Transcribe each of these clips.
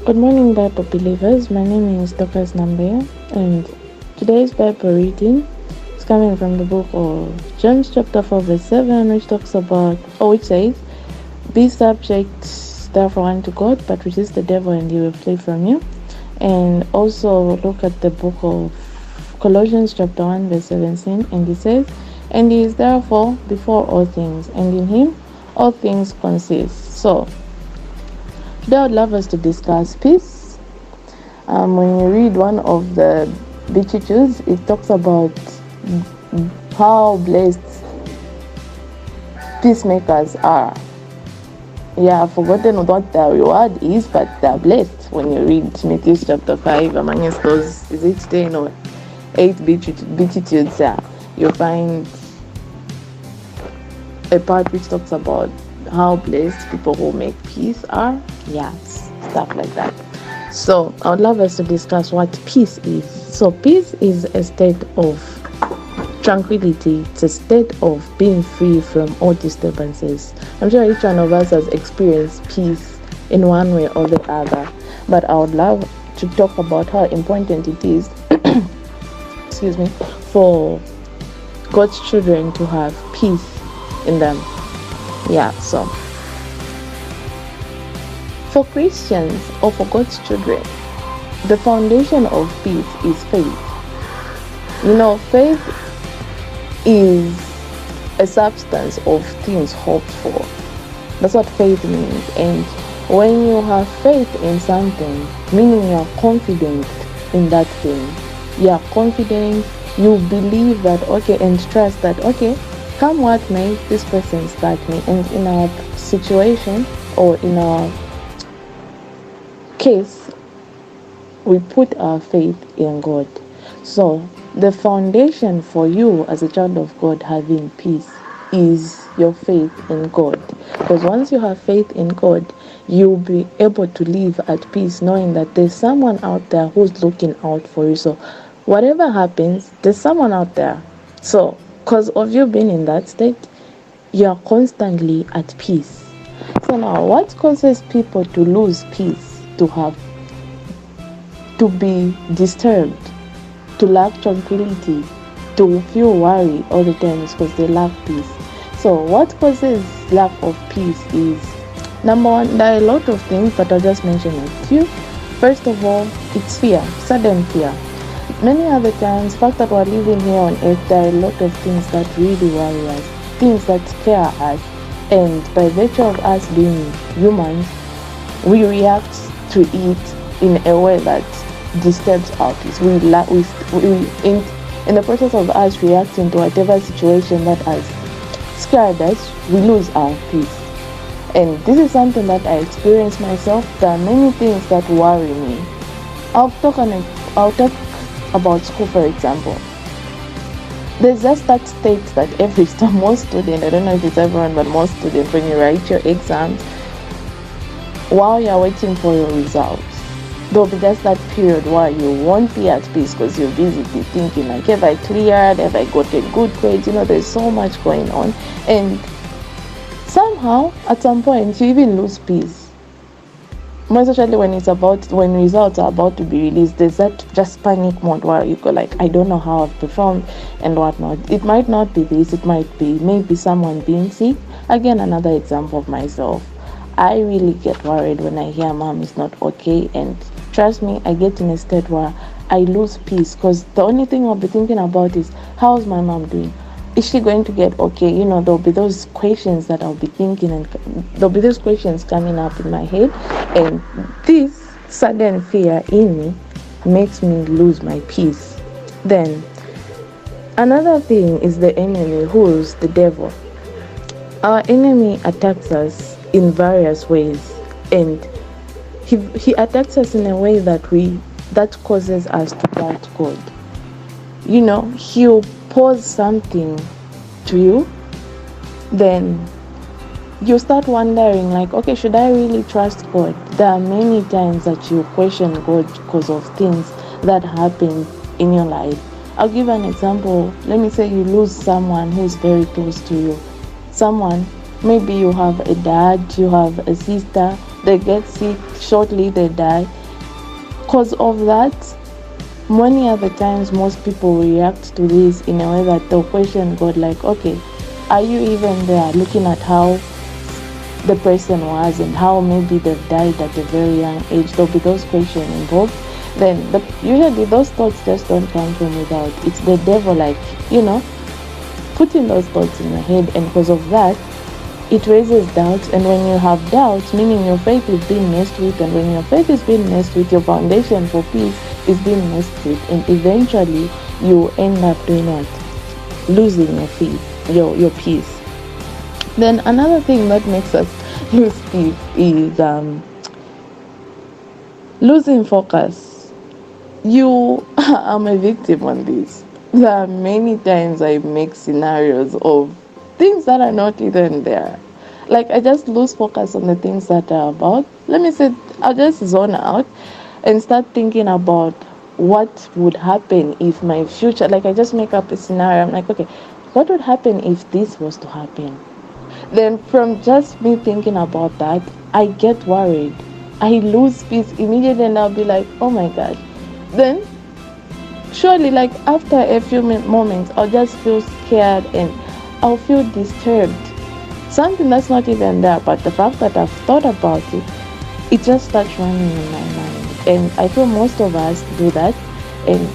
Good morning, Bible believers. My name is Dokas Nambea, and today's Bible reading is coming from the book of James, chapter 4, verse 7, which talks about, or which says, "Be subject, therefore, unto God, but resist the devil, and he will flee from you." And also look at the book of Colossians, chapter 1, verse 17, and it says, "And he is therefore before all things, and in him all things consist." So, today I would love us to discuss peace. When you read one of the Beatitudes, it talks about how blessed peacemakers are. Yeah, I've forgotten what the reward is, but they're blessed. When you read Matthew chapter 5, amongst those, is it 10 or 8 Beatitudes, you find a part which talks about how blessed people who make peace are. Yes, stuff like that. So I would love us to discuss what peace is. So peace is a state of tranquility. It's a state of being free from all disturbances. I'm sure each one of us has experienced peace in one way or the other, but I would love to talk about how important it is excuse me, for God's children to have peace in them. Yeah, so for Christians or for God's children, the foundation of peace is faith. Faith is a substance of things hoped for. That's what faith means. And when you have faith in something, meaning you are confident in that thing, you are confident, you believe that, okay, and trust that, okay, come what may, this person start me. And in our situation or in our case, we put our faith in God. So the foundation for you as a child of God having peace is your faith in God. Because once you have faith in God, you'll be able to live at peace, knowing that there's someone out there who's looking out for you. So whatever happens, there's someone out there. So because of you being in that state, you're constantly at peace. So now, what causes people to lose peace, to be disturbed, to lack tranquility, to feel worried all the time is because they lack peace. So what causes lack of peace is, number one, there are a lot of things, but I'll just mention a few. First of all, it's fear, sudden fear. Many other times, the fact that we're living here on earth, there are a lot of things that really worry us, things that scare us, and by virtue of us being humans, we react to it in a way that disturbs our peace. In the process of us reacting to whatever situation that has scared us, we lose our peace. And this is something that I experience myself. There are many things that worry me. I'll talk about school, for example. There's just that state that most student, I don't know if it's everyone, but most students, when you write your exams, while you're waiting for your results, there'll be just that period where you won't be at peace because you're busy thinking, like, have I cleared? Have I got a good grade? There's so much going on. And somehow, at some point, you even lose peace. More especially when results are about to be released, there's that just panic mode where you go like, I don't know how I've performed and whatnot. It might not be this, it might be maybe someone being sick. Again, another example of myself. I really get worried when I hear mom is not okay, and trust me, I get in a state where I lose peace because the only thing I'll be thinking about is, how's my mom doing? Is she going to get okay? There'll be those questions that I'll be thinking, and there'll be those questions coming up in my head, and this sudden fear in me makes me lose my peace. Then another thing is the enemy, who's the devil. Our enemy attacks us in various ways, and he attacks us in a way that causes us to doubt God. He'll pose something to you, then you start wondering, like, okay, should I really trust God? There are many times that you question God because of things that happen in your life. I'll give an example. Let me say you lose someone who's very close to you. Someone, maybe you have a dad, you have a sister, they get sick, shortly they die. Because of that, many other times most people react to this in a way that they'll question God, like, okay, are you even there? Looking at how the person was and how maybe they've died at a very young age, there'll be those questions involved. Then usually those thoughts just don't come from without. It's the devil, like, putting those thoughts in your head, and because of that, it raises doubts. And when you have doubts, meaning your faith is being messed with, and when your faith is being messed with, your foundation for peace is being messed with, and eventually you end up doing what? Losing your faith, your peace. Then another thing that makes us lose peace is losing focus. I'm a victim on this. There are many times I make scenarios of things that are not even there. Like, I just lose focus on the things that are about. Let me say, I'll just zone out and start thinking about what would happen if my future, like, I just make up a scenario. I'm like, okay, what would happen if this was to happen? Then from just me thinking about that, I get worried. I lose peace immediately, and I'll be like, oh my God. Then surely, like, after a few moments, I'll just feel scared and I'll feel disturbed. Something that's not even there, but the fact that I've thought about it, it just starts running in my mind. And I feel most of us do that, and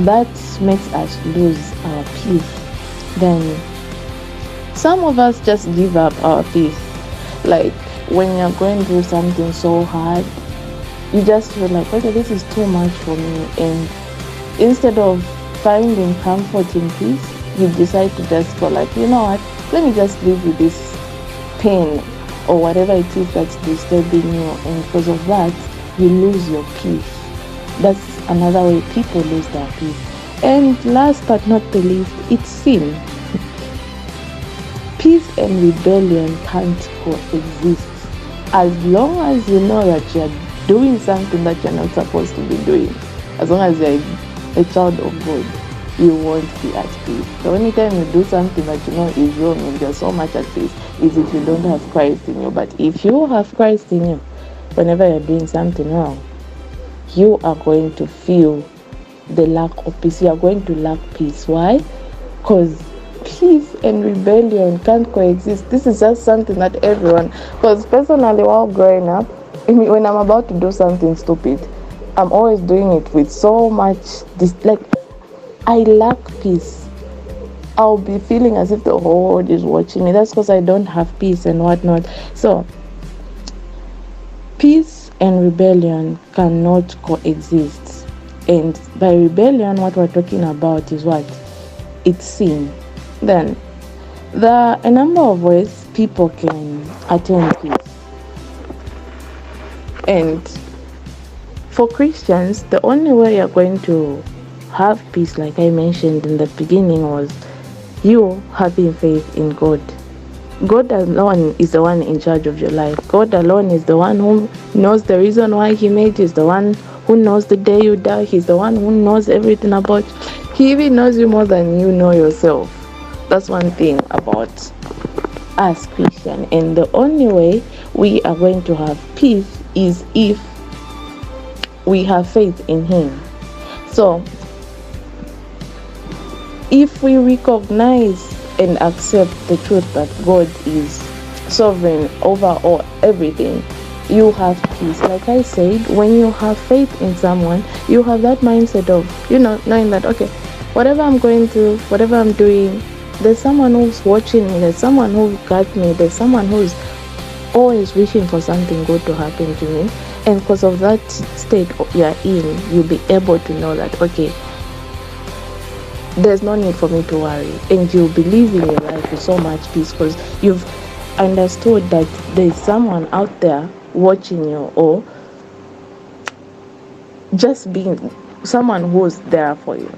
that makes us lose our peace. Then some of us just give up our peace. Like, when you're going through something so hard, you just feel like, okay, this is too much for me. And instead of finding comfort in peace, you decide to just go like, you know what, let me just live with this pain or whatever it is that's disturbing you. And because of that, you lose your peace. That's another way people lose their peace. And last but not the least, it's sin. Peace and rebellion can't coexist. As long as you know that you're doing something that you're not supposed to be doing, as long as you're a child of God, you won't be at peace. The only time you do something that you know is wrong and you're so much at peace is if you don't have Christ in you. But if you have Christ in you, whenever you're doing something wrong, you are going to feel the lack of peace. You are going to lack peace. Why? Because peace and rebellion can't coexist. This is just something that everyone, because personally, while growing up, when I'm about to do something stupid, I'm always doing it with so much like, I lack peace. I'll be feeling as if the whole world is watching me. That's because I don't have peace and whatnot. So peace and rebellion cannot coexist. And by rebellion, what we're talking about is what? It's sin. Then there are a number of ways people can attain peace. And for Christians, the only way you're going to have peace, like I mentioned in the beginning, was you having faith in God. God alone is the one in charge of your life. God alone is the one who knows the reason why He made you. He's the one who knows the day you die. He's the one who knows everything about you. He even knows you more than you know yourself. That's one thing about us Christians. And the only way we are going to have peace is if we have faith in Him. So if we recognize and accept the truth that God is sovereign over all everything, you have peace. Like I said, when you have faith in someone, you have that mindset of, knowing that, okay, whatever I'm going through, whatever I'm doing, there's someone who's watching me, there's someone who got me, there's someone who's always wishing for something good to happen to me. And because of that state you're in, you'll be able to know that, okay, there's no need for me to worry. And you'll be living your life with so much peace because you've understood that there's someone out there watching you, or just being someone who's there for you.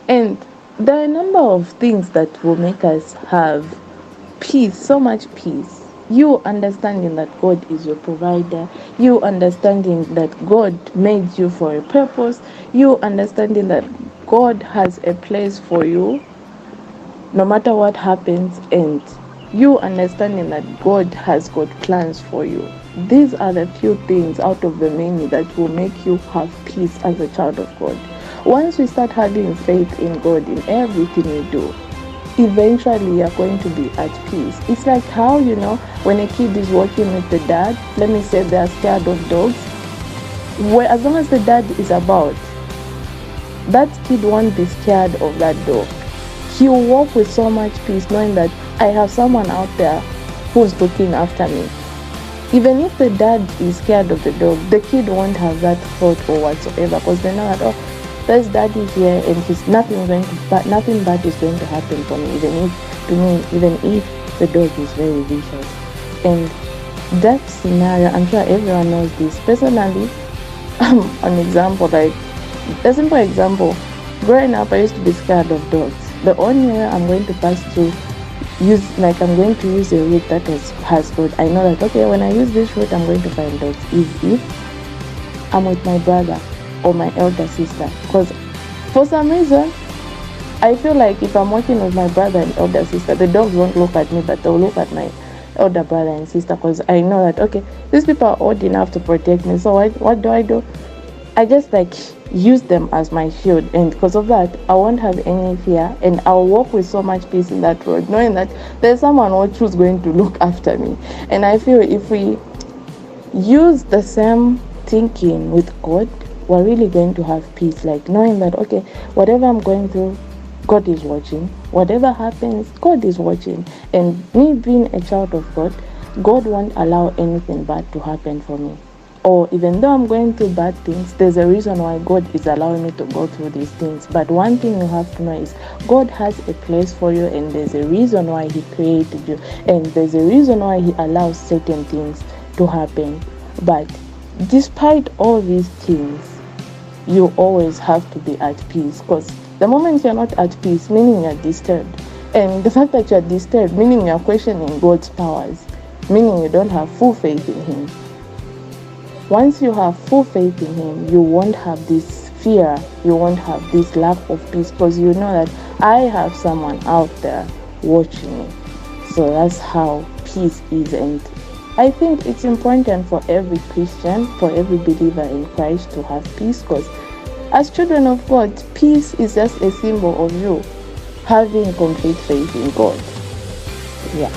And there are a number of things that will make us have peace, so much peace. You understanding that God is your provider. You understanding that God made you for a purpose. You understanding that God has a place for you no matter what happens. And you understanding that God has got plans for you. these are the few things out of the many that will make you have peace as a child of God. Once we start having faith in God in everything we do, eventually you're going to be at peace. It's like how, when a kid is working with the dad, let me say they're scared of dogs, where as long as the dad is about, that kid won't be scared of that dog. He will walk with so much peace knowing that I have someone out there who's looking after me. Even if the dad is scared of the dog, the kid won't have that thought or whatsoever, because they know that, oh, there's daddy here and nothing bad is going to happen for me, even if the dog is very vicious. And that scenario, I'm sure everyone knows this. Personally, an example, like a simple example, growing up I used to be scared of dogs. The only way I'm going to pass through I'm going to use a route that has road. I know that, okay, when I use this route, I'm going to find dogs. Is if I'm with my brother or my elder sister. Because for some reason, I feel like if I'm working with my brother and elder sister, the dogs won't look at me, but they'll look at my elder brother and sister. Because I know that, okay, these people are old enough to protect me. So what do? I just use them as my shield, and because of that I won't have any fear, and I'll walk with so much peace in that road, knowing that there's someone who's going to look after me. And I feel if we use the same thinking with God, we're really going to have peace, knowing that, okay, whatever I'm going through, God is watching. Whatever happens, God is watching. And me being a child of God, God won't allow anything bad to happen for me. Or even though I'm going through bad things, there's a reason why God is allowing me to go through these things. But one thing you have to know is God has a place for you, and there's a reason why He created you, and there's a reason why He allows certain things to happen. But despite all these things, you always have to be at peace, because the moment you're not at peace, meaning you're disturbed. And the fact that you're disturbed, meaning you're questioning God's powers, meaning you don't have full faith in Him. Once you have full faith in Him, you won't have this fear, you won't have this lack of peace, because you know that I have someone out there watching me. So that's how peace is. And I think it's important for every Christian, for every believer in Christ to have peace, because as children of God, peace is just a symbol of you having complete faith in God. Yeah.